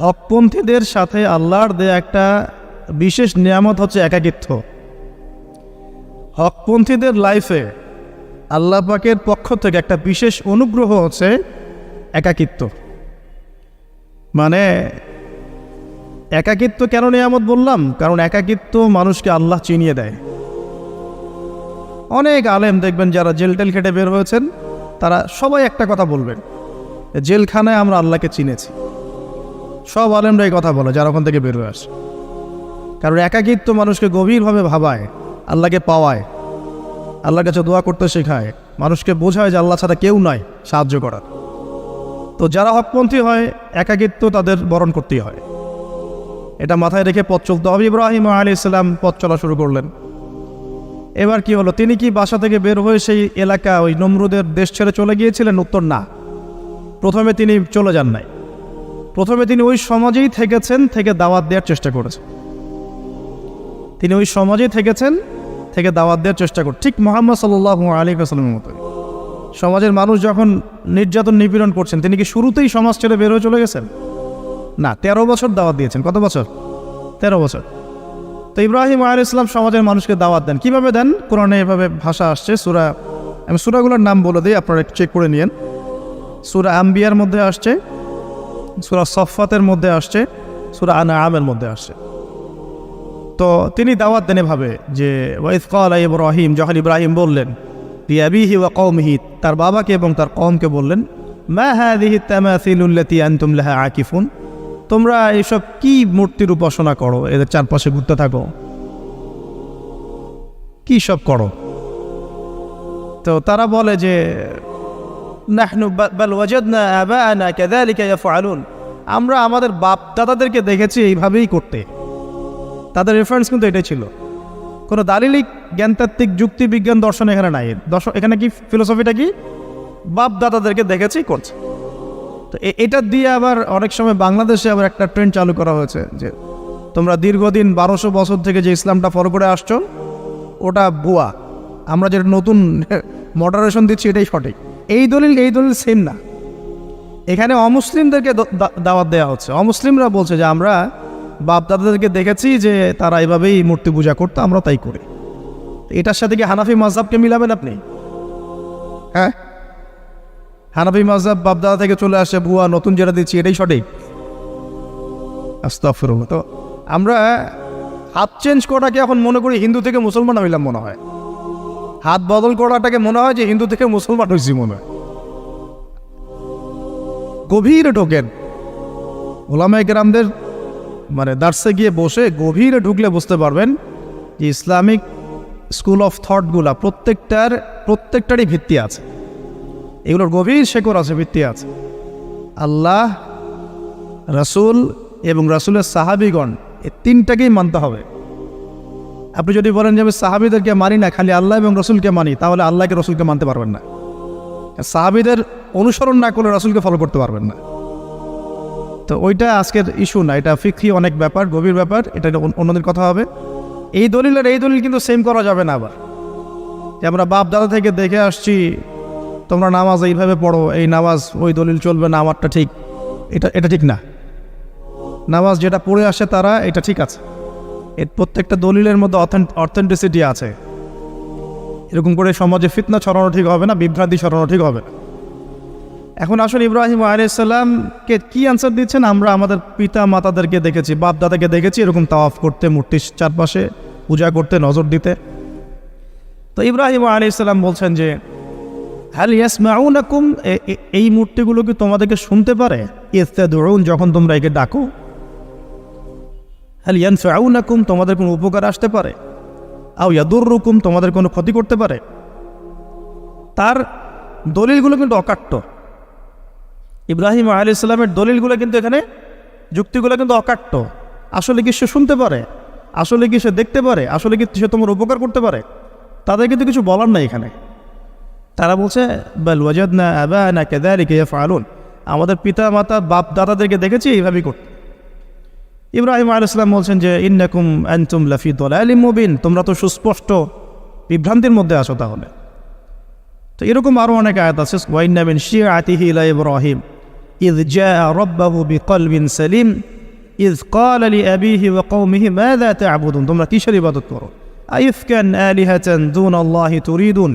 হকপন্থীদের সাথে আল্লাহর দেয়া একটা বিশেষ নিয়ামত হচ্ছে একাকিত্ব। হকপন্থীদের লাইফে আল্লাহ পাকের পক্ষ থেকে একটা বিশেষ অনুগ্রহ হচ্ছে একাকিত্ব। মানে একাকিত্ব কেন নিয়ামত বললাম? কারণ একাকিত্ব মানুষকে আল্লাহ চিনিয়ে দেয়। অনেক আলেম দেখবেন যারা জেল টেল খেটে বের হয়েছেন, তারা সবাই একটা কথা বলবেন, জেলখানায় আমরা আল্লাহকে চিনেছি। সব আলেমরা এই কথা বলে যারা ওখান থেকে বের হয়ে আসে। কারণ একাকিত্ব মানুষকে গভীরভাবে ভাবায়, আল্লাহকে পাওয়ায়, আল্লাহর কাছে দোয়া করতে শেখায়, মানুষকে বোঝায় যে আল্লাহ ছাড়া কেউ নাই সাহায্য করার। তো যারা হকপন্থী হয়, একাকিত্ব তাদের বরণ করতেই হয়। এটা মাথায় রেখে পথ চলতে হবে। ইব্রাহিম আলাইহিস সালাম পথ চলা শুরু করলেন। এবার কি হলো? তিনি কি বাসা থেকে বের হয়ে সেই এলাকা, ওই নমরুদের দেশ ছেড়ে চলে গিয়েছিলেন? উত্তর না। প্রথমে তিনি চলে যান নাই। প্রথমে তিনি ওই সমাজেই থেকেছেন, থেকে দাওয়াত দেওয়ার চেষ্টা করেছেন। তিনি ওই সমাজেই থেকেছেন, থেকে দাওয়াত দেওয়ার চেষ্টা করছেন। ঠিক মুহাম্মদ সাল্লাল্লাহু আলাইহি ওয়াসাল্লামের মতো। সমাজের মানুষ যখন নির্যাতন নিপীড়ন করছেন, তিনি কি শুরুতেই সমাজ ছেড়ে বের হয়ে চলে গেছেন? না, 13 বছর দাওয়াত দিয়েছেন। কত বছর? 13 বছর। তো ইব্রাহিম আলাইহিস সালাম সমাজের মানুষকে দাওয়াত দেন। কিভাবে দেন? কোরআনে এভাবে ভাষা আসছে। আমি সূরাগুলোর নাম বলে দিই, আপনারা চেক করে নিয়েন। সূরা আম্বিয়ার মধ্যে আসছে, সূরা সফফাতের মধ্যে আসছে, সূরা আনআমের মধ্যে আসছে। তো তিনি দাওয়াত দেন এভাবে যে ওয়াইজ ক্বালা ইব্রাহিম, যখন ইব্রাহিম বললেন লিআবিহি ওয়া কওমিহি, তার বাবাকে এবং তার কওমকে বললেন, মা হাযিহি তামাসিলুল্লাতী আনতুম লাহা আকিফুন, তোমরা এইসব কি মূর্তির উপাসনা করো, এদের চারপাশে ঘুরতে থাকো, কি সব করো? তো তারা বলে যে নাহনু বাল ওয়াজাদনা আবাআনা কাযালিকা ইয়াফআলুন, আমরা আমাদের বাপ দাদাদেরকে দেখেছি এইভাবেই করতে। তাদের রেফারেন্স কিন্তু এটাই ছিল। কোনো দালিলিক জ্ঞানতাত্ত্বিক যুক্তি বিজ্ঞান দর্শন এখানে নাই। এখানে কি ফিলোসফিটা কি? বাপ দাদাদেরকে দেখেছি করছে। তো এটা দিয়ে আবার অনেক সময় বাংলাদেশে আবার একটা ট্রেন্ড চালু করা হয়েছে যে তোমরা দীর্ঘদিন 1200 বছর থেকে যে ইসলামটা ফলো করে আসছো ওটা ভুয়া, আমরা যেটা নতুন মডারেশন দিচ্ছি এটাই সঠিক। এই দলিল সেম না। এখানে অমুসলিমদেরকে দাওয়াত দেওয়া হচ্ছে। অমুসলিমরা বলছে যে আমরা বাপ দাদাদেরকে দেখেছি যে তারা এভাবেই মূর্তি পূজা করতো, আমরা তাই করি। এটার সাথে কি হানাফি মাযহাবকে মিলাবেন আপনি? হ্যাঁ, হানাফি মাযহাব বাপ দাদা থেকে চলে আসে, ভুয়া, নতুন যেটা দিচ্ছি এটাই সঠিক। আস্তাগফিরুল্লাহ। তো আমরা হাত চেঞ্জ করাটাকে এখন মনে করি হিন্দু থেকে মুসলমান হইলাম মনে হয়। হাত বদল করাটাকে মনে হয় যে হিন্দু থেকে মুসলমান হয়েছি মনে হয়। গভীরে ঢোকেন ওলামায়ে কেরামদের মানে দার্সে গিয়ে বসে গভীরে ঢুকলে বুঝতে পারবেন যে ইসলামিক স্কুল অফ থটগুলা প্রত্যেকটারই ভিত্তি আছে। এগুলোর গভীর শেকড় আছে, ভিত্তি আছে। আল্লাহ, রাসূল এবং রাসূলের সাহাবীগণ, এই তিনটাকেই মানতে হবে। আপনি যদি বলেন যে আমি সাহাবীদেরকে মানি না, খালি আল্লাহ এবং রসুলকে মানি, তাহলে আল্লাহকে রসুলকে মানতে পারবেন না। সাহাবীদের অনুসরণ না করলে রসুলকে ফলো করতে পারবেন না। তো ওইটা আজকের ইস্যু না, এটা ফিকহি অনেক ব্যাপার, গভীর ব্যাপার, এটা অন্যদের কথা হবে। এই দলিল আর এই দলিল কিন্তু সেম করা যাবে না। আবার যে আমরা বাপ দাদা থেকে দেখে আসছি তোমরা নামাজ এইভাবে পড়ো, এই নামাজ ওই দলিল চলবে না, আমারটা ঠিক, এটা ঠিক না। নামাজ যেটা পড়ে আসে তারা, এটা ঠিক আছে। এর প্রত্যেকটা দলিলের মধ্যে অথেন্টিসিটি আছে। এরকম করে সমাজে ফিতনা ছড়ানো ঠিক হবে না, বিভ্রান্তি ছড়ানো ঠিক হবে না। এখন আসলে ইব্রাহিম আলাইহিস সালামকে কি আনসার দিচ্ছেন? আমরা আমাদের পিতা মাতাদেরকে দেখেছি, বাপ দাদাকে দেখেছি এরকম তাওয়াফ করতে, মূর্তির চারপাশে পূজা করতে, নজর দিতে। তো ইব্রাহিম আলাইহিস সালাম বলছেন যে হাল ইয়াসমাউনাকুম, এই মূর্তিগুলো কি তোমাদেরকে শুনতে পারে? ইস্তাদউন, যখন তোমরা একে ডাকো। হাল ইয়ানফাউনাকুম, তোমাদের কোনো উপকার আসতে পারে? আও ইয়াদুররুকুম, তোমাদের কোনো ক্ষতি করতে পারে? তার দলিলগুলো কিন্তু অকাট্য। ইব্রাহিম আলাইহিস সালামের দলিলগুলো কিন্তু এখানে, যুক্তিগুলো কিন্তু অকাট্য। আসলে কি সে শুনতে পারে? আসলে কি সে দেখতে পারে? আসলে কি সে তোমার উপকার করতে পারে? তাদের কিন্তু কিছু বলার নাই এখানে। তারা বলছে বাল ওয়াজাদনা আবানা কাযালিকা ইয়াফআলুন, আমাদের পিতা মাতা বাপ দাদাদেরকে দেখেছি এইভাবেই করতে। ইব্রাহিম আলাইহিস সালাম বলছেন যে ইন্নাকুম আনতুম লাফি দালালিম মুবিন, তোমরা তো সুস্পষ্ট বিভ্রান্তির মধ্যে আছো তাহলে। তো এরকম আরও অনেক আয়াত আছে। ওয়া ইন্না মিন শিআতিহি লা ইব্রাহিম, ইয জাআ রাব্বাহু বিকলবিন সালিম ইয ক্বালা লিআবিহি ওয়া কওমিহি মাযা তা'বুদুন, তোমরা কিসের ইবাদত করো? আইফকান আলিহাতান দুনাল্লাহি তুরিদুন,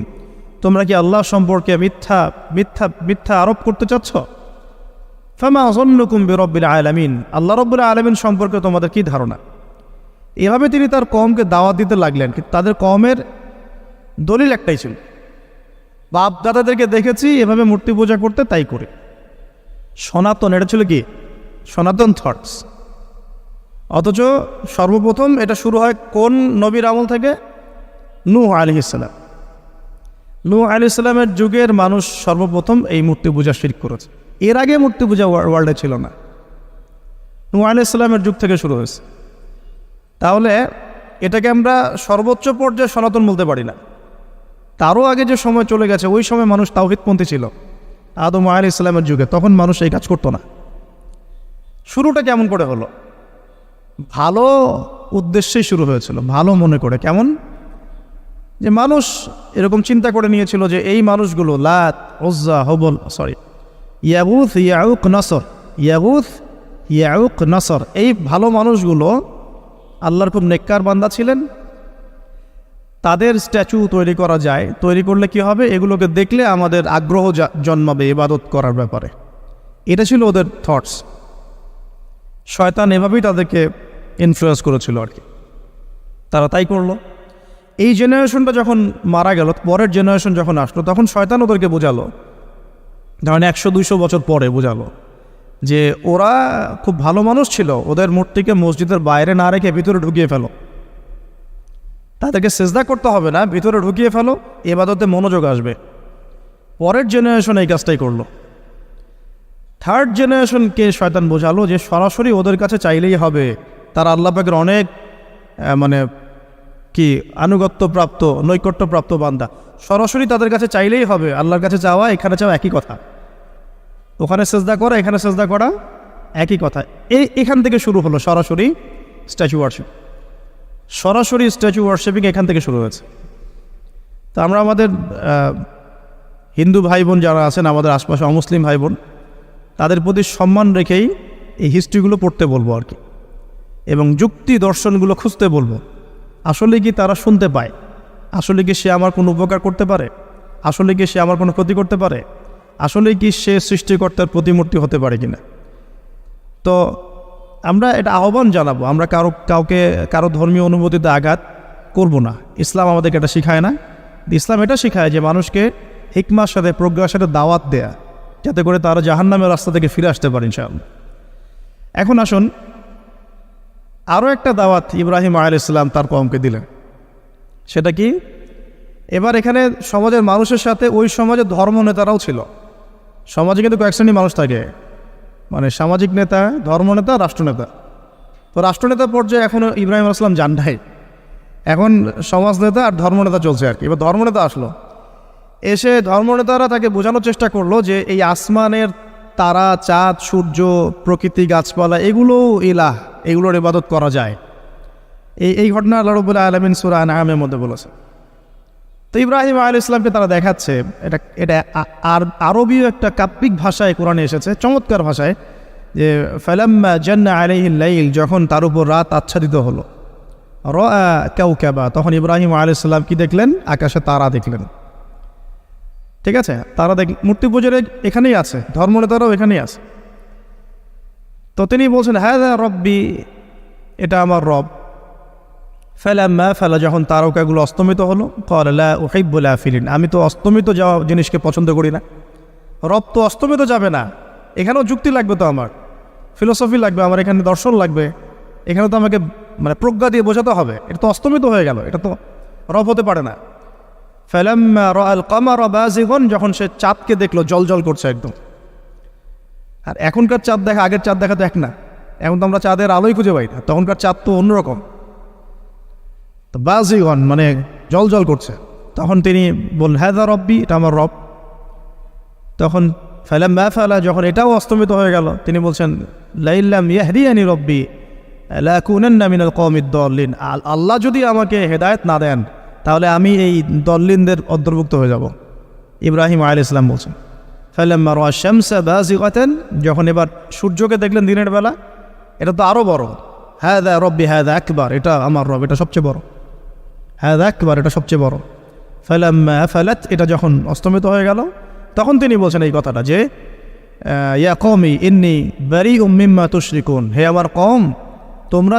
তোমরা কি আল্লাহ সম্পর্কে মিথ্যা মিথ্যা মিথ্যা আরোপ করতে চাচ্ছ? ফামা যন্নুকুম বিরব্বিল আলামিন, আল্লাহ রাব্বুল আলামিন সম্পর্কে তোমাদের কি ধারণা? এভাবে তিনি তার কওমকে দাওয়াত দিতে লাগলেন, কিন্তু তাদের কওমের দলিল একটাই ছিল, বাপ দাদাদেরকে দেখেছি এভাবে মূর্তি পূজা করতে, তাই করে। সনাতন, এটা ছিল কি সনাতন থটস। অথচ সর্বপ্রথম এটা শুরু হয় কোন নবীর আমল থেকে? নূহ আলাইহিস সালাম। নূহ আলাইহিস সালামের যুগের মানুষ সর্বপ্রথম এই মূর্তি পূজা শিরক করেছে। এর আগে মূর্তি পূজা ওয়ার্ল্ডে ছিল না, নূহ আলাইহিস সালামের যুগ থেকে শুরু হয়েছে। তাহলে এটাকে আমরা সর্বোচ্চ পর্যায়ে সনাতন বলতে পারি না। তারও আগে যে সময় চলে গেছে, ওই সময় মানুষ তাওহীদপন্থী ছিল, আদম আলাইহিস সালামের যুগে, তখন মানুষ এই কাজ করতো না। শুরুটা কেমন করে হলো? ভালো উদ্দেশ্যেই শুরু হয়েছিল, ভালো মনে করে। কেমন? যে মানুষ এরকম চিন্তা করে নিয়েছিল যে এই মানুষগুলো লাত, উজ্জা, হবল, ইয়াগুথ, ইয়াউক, নসর, ইয়াগুথ, ইয়াউক, নসর, এই ভালো মানুষগুলো আল্লাহর খুব নেককার বান্দা ছিলেন। তাদের স্ট্যাচু তৈরি করা যায়, তৈরি করলে কি হবে? এগুলোকে দেখলে আমাদের আগ্রহ জন্মাবে ইবাদত করার ব্যাপারে। এটা ছিল ওদের থটস। শয়তান এভাবেই তাদেরকে ইনফ্লুয়েন্স করেছিল আর কি, তারা তাই করলো। এই জেনারেশনটা যখন মারা গেল, পরের জেনারেশন যখন আসলো, তখন শয়তান ওদেরকে বোঝালো, ধরেন 100-200 বছর পরে বোঝালো যে ওরা খুব ভালো মানুষ ছিল, ওদের মূর্তিকে মসজিদের বাইরে না রেখে ভিতরে ঢুকিয়ে ফেলো, তাদেরকে সেজদা করতে হবে না, ভিতরে ঢুকিয়ে ফেলো, ইবাদতে মনোযোগ আসবে। পরের জেনারেশন এই কাজটাই করলো। থার্ড জেনারেশনকে শয়তান বোঝালো যে সরাসরি ওদের কাছে চাইলেই হবে, তারা আল্লাহ পাকের অনেক কি আনুগত্যপ্রাপ্ত, নৈকট্যপ্রাপ্ত বান্দা, সরাসরি তাদের কাছে চাইলেই হবে। আল্লাহর কাছে চাওয়া, এখানে চাওয়া একই কথা, ওখানে সেজদা করা, এখানে সেজদা করা একই কথা। এখান থেকে শুরু হলো সরাসরি স্ট্যাচু ওয়ার্শিপ। সরাসরি স্ট্যাচু ওয়ার্শিপিং এখান থেকে শুরু হয়েছে। তো আমরা আমাদের হিন্দু ভাই বোন যারা আছেন, আমাদের আশপাশে অমুসলিম ভাই বোন, তাদের প্রতি সম্মান রেখেই এই হিস্ট্রিগুলো পড়তে বলবো আর কি, এবং যুক্তি দর্শনগুলো খুঁজতে বলবো। আসলে কি তারা শুনতে পায়? আসলে কি সে আমার কোনো উপকার করতে পারে? আসলে কি সে আমার কোনো ক্ষতি করতে পারে? আসলে কি সে সৃষ্টিকর্তার প্রতিমূর্তি হতে পারে কিনা? তো আমরা এটা আহ্বান জানাবো, আমরা কারো ধর্মীয় অনুভূতিতে আঘাত করব না। ইসলাম আমাদেরকে এটা শিখায় না। ইসলাম এটা শিখায় যে মানুষকে হিকমার সাথে, প্রজ্ঞার সাথে দাওয়াত দেয়া, যাতে করে তারা জাহান্নামের রাস্তা থেকে ফিরে আসতে পারে ইনশাআল্লাহ। এখন আসুন, আরও একটা দাওয়াত ইব্রাহিম আলাইহিস সালাম তার কওমকে দিলেন। সেটা কি? এবার এখানে সমাজের মানুষের সাথে ওই সমাজের ধর্ম নেতারাও ছিল। সমাজে কিন্তু কয়েক শ্রেণীর মানুষ থাকে, মানে সামাজিক নেতা, ধর্মনেতা, রাষ্ট্রনেতা। তো রাষ্ট্রনেতা পর্যায়ে এখনও ইব্রাহিম আলাইহিস সালাম যান নাই, এখন সমাজ নেতা আর ধর্মনেতা চলছে আর কি। এবার ধর্মনেতা আসলো, এসে ধর্মনেতারা তাকে বোঝানোর চেষ্টা করলো যে এই আসমানের তারা, চাঁদ, সূর্য, প্রকৃতি, গাছপালা, এগুলো ইলাহ, এগুলোর ইবাদত করা যায়। এই ঘটনা আল্লাহ রাব্বুল আলামিন সূরা আনআমের মধ্যে বলেছে। তো ইব্রাহিম আলাইহিস সালামকে তারা দেখাচ্ছে, এটা আরবীয় একটা কাব্যিক ভাষায় কোরআনে এসেছে, চমৎকার ভাষায়, যে ফালাম্মা জান্না আলাইহিল লাইল, যখন তার উপর রাত আচ্ছাদিত হলো, রাআ কাওকাবা, তখন ইব্রাহিম আলাইহিস সালাম কি দেখলেন? আকাশে তারা দেখলেন। ঠিক আছে, তারা মূর্তি পূজার এখানেই আছে, ধর্মনেতারাও এখানেই আছে। তো তিনি বলছেন হাযা রব্বি, এটা আমার রব। ফালাম্মা ফালা, যখন তারকাগুলো অস্তমিত হলো, ক্বালা লা উহিব্বুল আফিলিন, আমি তো অস্তমিত যাওয়া জিনিসকে পছন্দ করি না। রব তো অস্তমিত যাবে না, এখানেও যুক্তি লাগবে, তো আমার ফিলোসফি লাগবে, আমার এখানে দর্শন লাগবে, এখানে তো আমাকে মানে প্রজ্ঞা দিয়ে বোঝাতে হবে। এটা তো অস্তমিত হয়ে গেল, এটা তো রব হতে পারে না। ফালাম্মা রাআল কামারা বাযিগান, যখন সে চাঁদকে দেখলো জলজল করছে একদম। আর এখনকার চাঁদ দেখা আগের চাঁদ দেখা তো এক না, এখন তো আমরা চাঁদের আলোই খুঁজে পাই না, তখনকার চাঁদ তো অন্যরকম। তো বাযিগান মানে জলজল করছে, তখন তিনি বললেন হাযা রব্বি, এটা আমার রব। তখন ফালাম্মা ফালা, যখন এটাও অস্তমিত হয়ে গেল, তিনি বলছেন লাইল্লাম ইয়াহদিয়ানি রব্বি লাকুনান্না মিনাল কওমিদ দাল্লিন, আল্লাহ যদি আমাকে হেদায়েত না দেন তাহলে আমি এই দল্লিনদের অন্তর্ভুক্ত হয়ে যাব। ইব্রাহিম আলাইহিস সালাম বলছেন ফালাম্মা রাআ শামসা বাযিগাতান, যখন এবার সূর্যকে দেখলেন দিনের বেলা, এটা তো আরও বড়, হাযা রব্বি হাযা আকবার, এটা আমার রব, এটা সবচেয়ে বড়, হাযা আকবার, এটা সবচেয়ে বড়। ফালাম্মা আফালাত, এটা যখন অস্তমিত হয়ে গেল, তখন তিনি বলছেন এই কথাটা যে ইয়া কওমি ইন্নী বারিউম মিম্মা তুশরিকুন, হে আমার কওম, তোমরা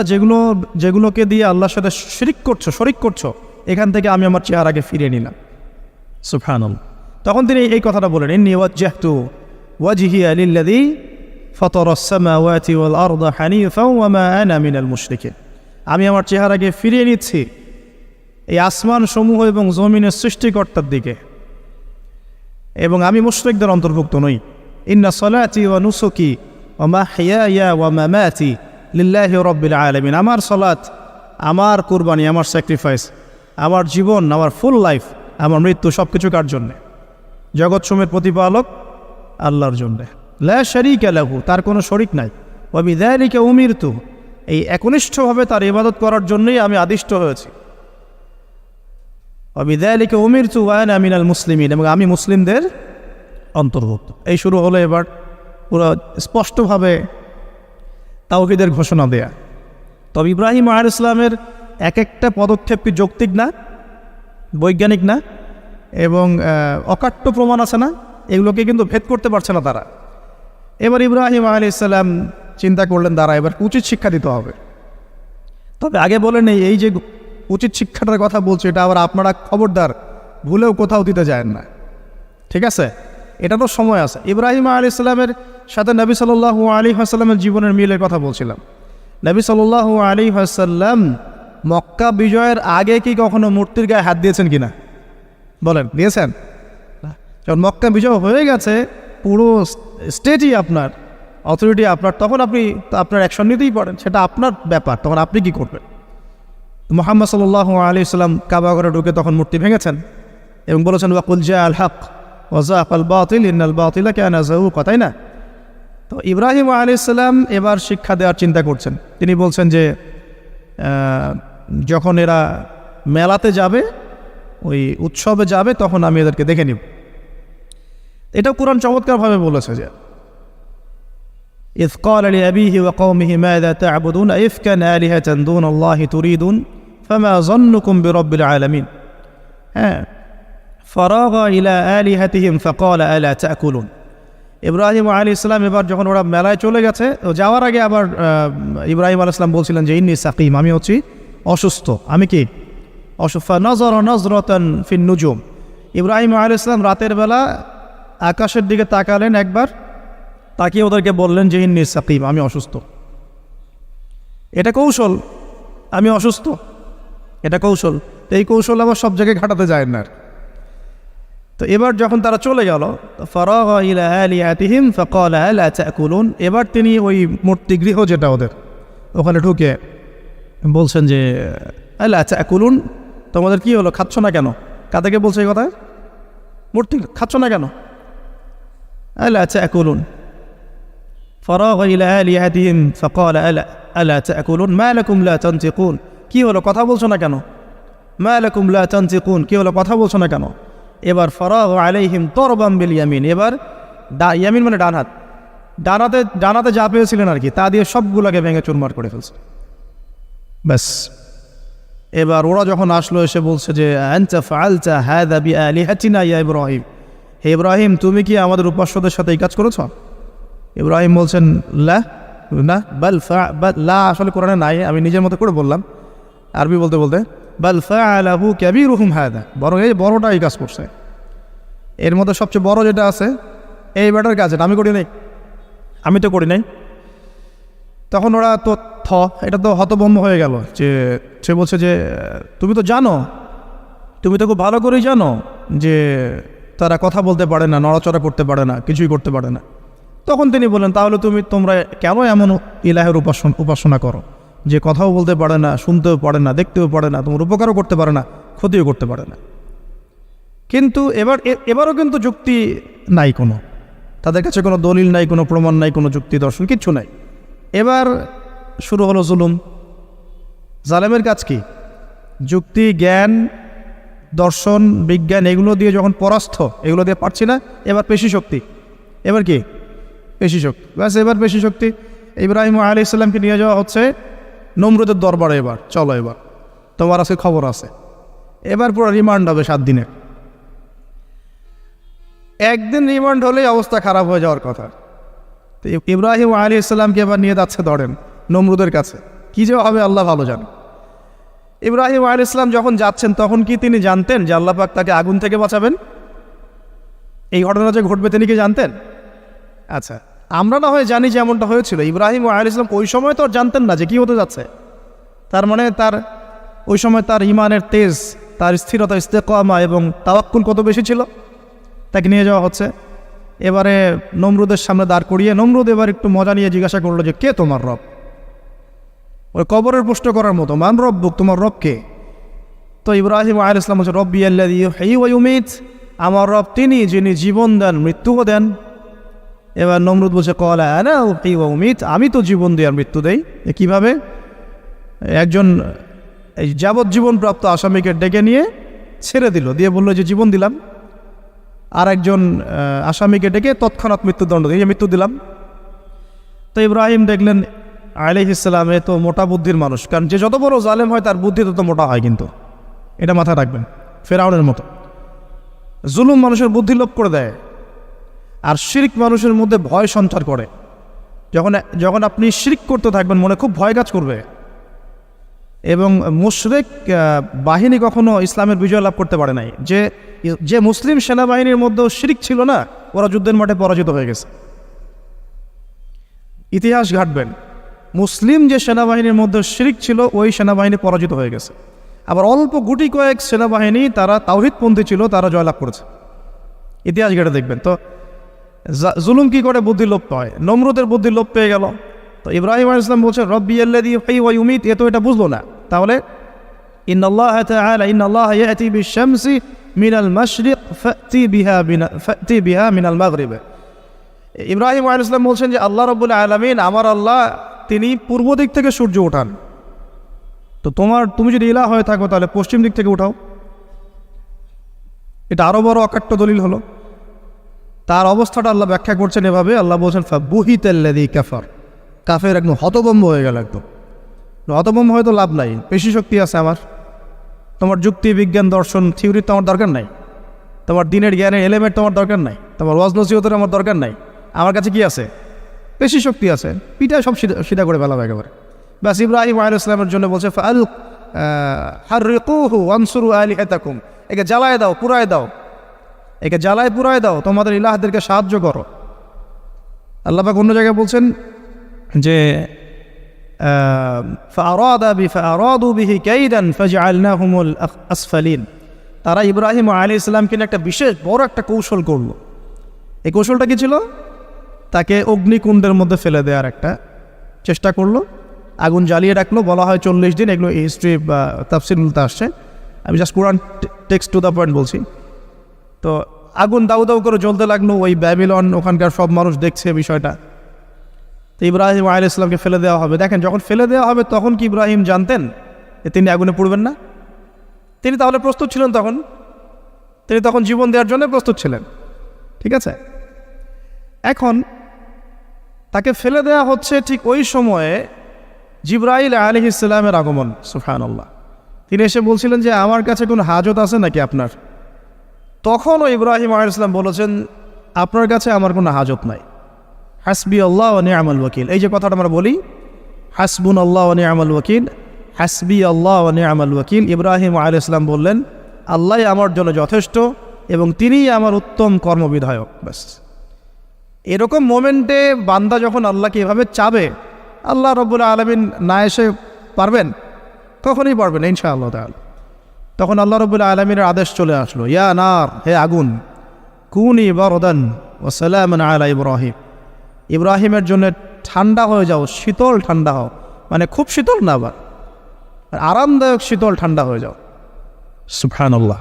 যেগুলোকে দিয়ে আল্লাহর সাথে শরিক করছো, এখান থেকে আমি আমার চেহারাকে ফিরিয়ে নিলাম। সুবহানাল্লাহ। তখন তিনি এই কথাটা বলেন, ইন্নী ওয়াজ্জাহতু ওয়াজহিয়া লিল্লাযী ফাতারাস সামাওয়াতি ওয়াল আরদা হানিফাও ওয়া মা আনা মিনাল মুশরিকিন, আমি আমার চেহারাকে ফিরিয়ে নিচ্ছি এই আসমান সমূহ এবং জমিনের সৃষ্টিকর্তার দিকে, এবং আমি মুশরিকদের অন্তর্ভুক্ত নই। ইন্না সলাতি ওয়া নুসুকি ওয়া মাহইয়ায়া ওয়া মামাতি লিল্লাহি রাব্বিল আলামিন, আমার সলাত, আমার কুরবানি, আমার স্যাক্রিফাইস, আমার জীবন, আমার ফুল লাইফ, আমার মৃত্যু, সব কিছু কার জন্যে? জগৎসমূহের প্রতিপালক আল্লাহর জন্যে। লা শারীকা লাহু, তার কোনো শরিক নাই। ওয়া বিযালিকা উমিরতু, এই একনিষ্ঠভাবে তার ইবাদত করার জন্যই আমি আদিষ্ট হয়েছি। ওয়া বিযালিকা উমিরতু ওয়া আনা মিনাল মুসলিমিন, এবং আমি মুসলিমদের অন্তর্ভুক্ত। এই শুরু হলো এবার পুরো স্পষ্টভাবে তাওহীদের ঘোষণা দেয়া। তবে ইব্রাহিম আলাইহিস সালামের এক একটা পদক্ষেপ কি যৌক্তিক না, বৈজ্ঞানিক না, এবং অকাট্য প্রমাণ আছে না, এগুলোকে কিন্তু ভেদ করতে পারছে না তারা। এবার ইব্রাহিম আলাইহিস সালাম চিন্তা করলেন, দ্বারা এবার উচিত শিক্ষা দিতে হবে। তবে আগে বলেন, এই যে উচিত শিক্ষাটার কথা বলছে, এটা আবার আপনারা খবরদার ভুলেও কোথাও দিতে যায় না, ঠিক আছে? এটা তো সময় আছে। ইব্রাহিম আলাইহিস সালামের সাথে নবী সাল্লাল্লাহু আলাইহি ওয়াসাল্লামের জীবনের মিলের কথা বলছিলাম। নবী সাল্লাল্লাহু আলাইহি ওয়াসাল্লাম মক্কা বিজয়ের আগে কি কখনো মূর্তির গায়ে হাত দিয়েছেন কিনা বলেন? দিয়েছেন? যখন মক্কা বিজয় হয়ে গেছে, পুরো স্টেটই আপনার, অথরিটি আপনার, তখন আপনি আপনার অ্যাকশন নিতেই পারেন, সেটা আপনার ব্যাপার, তখন আপনি কি করবেন? মুহাম্মদ সাল্লাল্লাহু আলাইহি ওয়াসাল্লাম কাবা ঘরে ঢুকে তখন মূর্তি ভেঙেছেন এবং বলেছেন ওয়াকুল জাআল হক ওয়া যাকাল বাতিল ইন্নাল বাতিলা কানা যাহুকা, তাই না? তো ইব্রাহিম আলাইহিস সালাম এবার শিক্ষা দেওয়ার চিন্তা করছেন। তিনি বলছেন যে যখন এরা মেলাতে যাবে, ওই উৎসবে যাবে, তখন আমি এদেরকে দেখে নিব। এটাও কুরআন চমৎকারভাবে বলেছে যে ইয ক্বালা লিআবিহি ওয়া কওমিহি মাযা তা'বুদুন আইফকান আলিহাতান দুনাল্লাহি তুরিদুন ফামা যান্নুকুম বিরাব্বিল আলামিন। হ্যাঁ, ফারাগা ইলা আলিহাতিহিম ফাকালা আলা তা'কুলুন। ইব্রাহিম আলাইহিস সালাম এবার যখন ওরা মেলায় চলে গেছে, যাওয়ার আগে আবার ইব্রাহিম আলাইহিস সালাম বলছিলেন যে ইন্নী সাকিম, আমি হচ্ছি অসুস্থ। আমি কি অসুস্থ? নাযারা নাযরাতান ফিন নুজুম, ইব্রাহিম আলাইহিস সালাম রাতের বেলা আকাশের দিকে তাকালেন একবার, তাকিয়ে ওদেরকে বললেন যে ইন্নী সাকিম, আমি অসুস্থ। এটা কৌশল, আমি অসুস্থ, এটা কৌশল। এই কৌশল আবার সব জায়গায় ঘাটাতে যায় না। তো এবার যখন তারা চলে গেল, ফারাগা ইলা আলিহাতিহিম ফাকালা আলা তা'কুলুন, এবার তিনি ওই মূর্তিগৃহ যেটা ওদের, ওখানে ঢুকে বলছেন যে আলা তা'কুলুন, তোমাদের কি হলো, খাচ্ছ না কেন? কাদেরকে বলছে এই কথা? মূর্তি, খাচ্ছ না কেন? আলা তা'কুলুন। ফারাগা ইলা আলিহাতিহিম ফাকালা আলা তা'কুলুন মা লাকুম লা তানতিকুন, কি হলো, কথা বলছো না কেন? মা লাকুম লা তানতিকুন, কি হলো, কথা বলছো না কেন? এবার ফারাগা আলাইহিম দরবাম বিল ইয়ামিন, এবার ইয়ামিন মানে ডান হাত, ডানাতে যা পেয়েছিলেন আর কি, তা দিয়ে সবগুলোকে ভেঙে চুরমার করে ফেলছে। ব্যাস, এবার ওরা যখন আসলো, এসে বলছে যে আনতা ফাআলতা হাযা বিআলিহাতিনা ইয়া ইব্রাহিম, হে ইব্রাহিম, তুমি কি আমাদের উপাস্যদের সাথে এই কাজ করেছ? ইব্রাহিম বলছেন লা, না, লা আসলে কোরআনে নাই, আমি নিজের মতো করে বললাম আরবি বলতে বলতে। বাল ফাআলাহু কাবীরুহুম হাযা, বরং এই বড়টা এই কাজ করছে, এর মধ্যে সবচেয়ে বড় যেটা আছে এই ব্যাটার কাজ, আমি করি নাই, আমি তো করি নাই। তখন ওরা তো এটা তো হতভম্ব হয়ে গেল, যে সে বলছে যে তুমি তো জানো, তুমি তো খুব ভালো করেই জানো যে তারা কথা বলতে পারে না, নড়াচড়া করতে পারে না, কিছুই করতে পারে না। তখন তিনি বললেন, তাহলে তোমরা কেন এমন ইলাহের উপাসনা করো যে কথাও বলতে পারে না, শুনতেও পারে না, দেখতেও পারে না, তোমার উপকারও করতে পারে না, ক্ষতিও করতে পারে না? কিন্তু এবারও কিন্তু যুক্তি নাই কোনো, তাদের কাছে কোনো দলিল নাই, কোনো প্রমাণ নাই, কোনো যুক্তি দর্শন কিচ্ছু নাই। এবার শুরু হলো জুলুম। জালেমের কাজ কি? যুক্তি, জ্ঞান, দর্শন, বিজ্ঞান এগুলো দিয়ে যখন পরাস্ত, এগুলো দিয়ে পারছি না, এবার পেশি শক্তি, এবার কি পেশি শক্তি, ব্যাস এবার পেশি শক্তি। ইব্রাহিম আলাইহিস সালামকে নিয়ে যাওয়া হচ্ছে নমরুদের দরবারে। এবার চলো, এবার তোমার আজকে খবর আছে। এবার পুরো রিমান্ড হবে 7 দিনের। একদিন রিমান্ড হলেই অবস্থা খারাপ হয়ে যাওয়ার কথা। তো ইব্রাহিম আলাইহিস সালামকে এবার নিয়ে যাচ্ছে ধরেন নমরুদের কাছে। কি যে হবে আল্লাহ ভালো জানেন। ইব্রাহিম আলাইহিস সালাম যখন যাচ্ছেন তখন কি তিনি জানতেন যে আল্লাহ পাক তাকে আগুন থেকে বাঁচাবেন? এই ঘটনা যে ঘটবে তিনি কি জানতেন? আচ্ছা, আমরা না হয় জানি যে এমনটা হয়েছিল। ইব্রাহিম আলাইহিস সালাম ওই সময় তো আর জানতেন না যে কী হতে যাচ্ছে। তার মানে তার ওই সময় তার ইমানের তেজ, তার স্থিরতা, ইস্তেকামা এবং তাওয়াক্কুল কত বেশি ছিল। তাকে নিয়ে যাওয়া হচ্ছে। এবারে নমরুদের সামনে দাঁড় করিয়ে নমরুদ এবার একটু মজা নিয়ে জিজ্ঞাসা করলো যে কে তোমার রব? ওই কবরের প্রশ্ন করার মতো, মান রব্বুক, তোমার রব কে? তো ইব্রাহিম আলাইহিস সালাম বলছে রব্বি আল্লাযী ইউহয়ী ওয়া ইউমীত, আমার রব তিনি যিনি জীবন দেন মৃত্যুও দেন। এবার নমরুদ বলছে ক্বালা আনা উহয়ী ওয়া উমীত, আমি তো জীবন দিই আর মৃত্যু দেই। কীভাবে? একজন এই যাবজ্জীবনপ্রাপ্ত আসামিকে ডেকে নিয়ে ছেড়ে দিল, দিয়ে বললো যে জীবন দিলাম। আর একজন আসামিকে ডেকে তৎক্ষণাৎ মৃত্যুদণ্ড দিয়ে মৃত্যু দিলাম। তো ইব্রাহিম দেখলেন আলাইহিস সালাম এ তো মোটা বুদ্ধির মানুষ, কারণ যে যত বড় জালেম হয় তার বুদ্ধি তত মোটা হয়, কিন্তু এটা মাথায় রাখবেন। ফেরাউনের মতো জুলুম মানুষের বুদ্ধি লোপ করে দেয়, আর শিরক মানুষের মধ্যে ভয় সঞ্চার করে। যখন আপনি শিরক করতে থাকবেন মনে খুব ভয় কাজ করবে। এবং মুশরিক বাহিনী কখনো ইসলামের বিজয় লাভ করতে পারে নাই। যে মুসলিম সেনাবাহিনীর মধ্যেও শিরক ছিল না, ওরা যুদ্ধের মাঠে পরাজিত হয়ে গেছে। ইতিহাস ঘাটবেন, মুসলিম যে সেনাবাহিনীর মধ্যে শিরক ছিল ওই সেনাবাহিনী পরাজিত হয়ে গেছে। আবার অল্প গুটি কয়েক সেনাবাহিনী তারা তাওহীদপন্থী ছিল, তারা জয়লাভ করেছে। ইতিহাস ঘেটে দেখবেন। তো জুলুম কি করে বুদ্ধি লোপ পায়? নমরুদের বুদ্ধি লোপ পেয়ে গেল। তো ইব্রাহিম আলাইহিস সালাম বলছেন রব্বি আল্লাযী ইউহয়ী ওয়া ইউমীত, এ তো এটা বুঝলো না। তাহলে ইন্নাল্লাহা তাআলা ইন্নাল্লাহা ইয়াতি বিশ-শামসি মিনাল মাশরিক ফাতি বিহা মিনাল মাগরিব। ইব্রাহিম আলাইহিস সালাম বলছেন যে আল্লাহ রাব্বুল আলামিন, আমার আল্লাহ, তিনি পূর্ব দিক থেকে সূর্য ওঠান। তো তুমি যদি ইলাহ হয়ে থাকো তাহলে পশ্চিম দিক থেকে উঠাও। এটা আরো বড় অকাট্য দলিল হলো। তার অবস্থাটা আল্লাহ ব্যাখ্যা করছেন এভাবে, আল্লাহ বলছেন ফাবুহিতাল্লাযী কাফার, কাফের একদম হতভম্ব হয়ে গেল। একদম হতভম্ব হয়তো লাভ নাই, পেশি শক্তি আছে আমার। তোমার যুক্তি, বিজ্ঞান, দর্শন, থিওরি তো আমার দরকার নাই। তোমার দিনের জ্ঞানের এলিমেন্ট তোমার দরকার নাই। তোমার ওয়াজ নসিহতের আমার দরকার নাই। আমার কাছে কি আছে? পেশি শক্তি আছে। পিঠায় সব সিধা করে ফেলা হয় একেবারে। ব্যাস ইব্রাহিম আলাইহিস সালামের জন্য বলছে হাররিকুহু ওয়ানসুরু আলিহাতাকুম, একে জ্বালায় দাও, পুরায় দাও, একে জ্বালায় পুরায় দাও, তোমাদের ইলাহদেরকে সাহায্য করো। আল্লাহ পাক অন্য জায়গায় বলছেন যে ফাআরাদু বিহি কাইদান ফাজআলনাহুমুল আসফালিন, তারা ইব্রাহিম আলাইহিস সালামকে একটা বিশেষ বড় একটা কৌশল করলো। এই কৌশলটা কি ছিল? তাকে অগ্নিকুণ্ডের মধ্যে ফেলে দেওয়ার একটা চেষ্টা করলো, আগুন জ্বালিয়ে রাখলো। বলা হয় 40 দিন, এগুলো হিস্ট্রি বা তাফসীরগুলোতে আসছে। আমি just Quran text to the point বলছি। তো আগুন দাউ দাউ করে জ্বলতে লাগলো। ওই ব্যাবিলন, ওখানকার সব মানুষ দেখছে বিষয়টা। তো ইব্রাহিম আলাইহিস সালামকে ফেলে দেওয়া হবে। দেখেন, যখন ফেলে দেওয়া হবে তখন কি ইব্রাহিম জানতেন যে তিনি আগুনে পুড়বেন না? তিনি তাহলে প্রস্তুত ছিলেন। তিনি তখন জীবন দেওয়ার জন্য প্রস্তুত ছিলেন। ঠিক আছে। এখন তাকে ফেলে দেওয়া হচ্ছে, ঠিক ওই সময়ে জিবরাইল আলাইহিস সালামের আগমন। সুবহানাল্লাহ। তিনি এসে বলছিলেন যে আমার কাছে কোনো হাজত আছে নাকি আপনার? তখনও ইব্রাহিম আলাইহিস সালাম বলেছেন আপনার কাছে আমার কোনো হাজত নাই। হাসবি আল্লাহ ওয়া নি'মাল ওয়াকিল, এই যে কথাটা আমরা বলি, হাসবুন আল্লাহ ওয়া নি'মাল ওয়াকিল, হাসবি আল্লাহ ওয়া নি'মাল ওয়াকিল। ইব্রাহিম আলাইহিস সালাম বললেন আল্লাহ আমার জন্য যথেষ্ট এবং তিনিই আমার উত্তম কর্মবিধায়ক। ব্যাস। এরকম মোমেন্টে বান্দা যখন আল্লাহকে এভাবে চাবে, আল্লাহ রাব্বুল আলামিন না এসে পারবেন? কখনই পারবেন না ইনশাআল্লাহ তাআলা। তখন আল্লাহ রাব্বুল আলামিনের আদেশ চলে আসলো, ইয়া নার, হে আগুন, কুনি বারদান ওয়া সালামান আলা ইব্রাহিম, ইব্রাহিমের জন্য ঠান্ডা হয়ে যাও, শীতল ঠান্ডা হও। মানে খুব শীতল না, আবার আরামদায়ক শীতল ঠান্ডা হয়ে যাও। সুবহানাল্লাহ।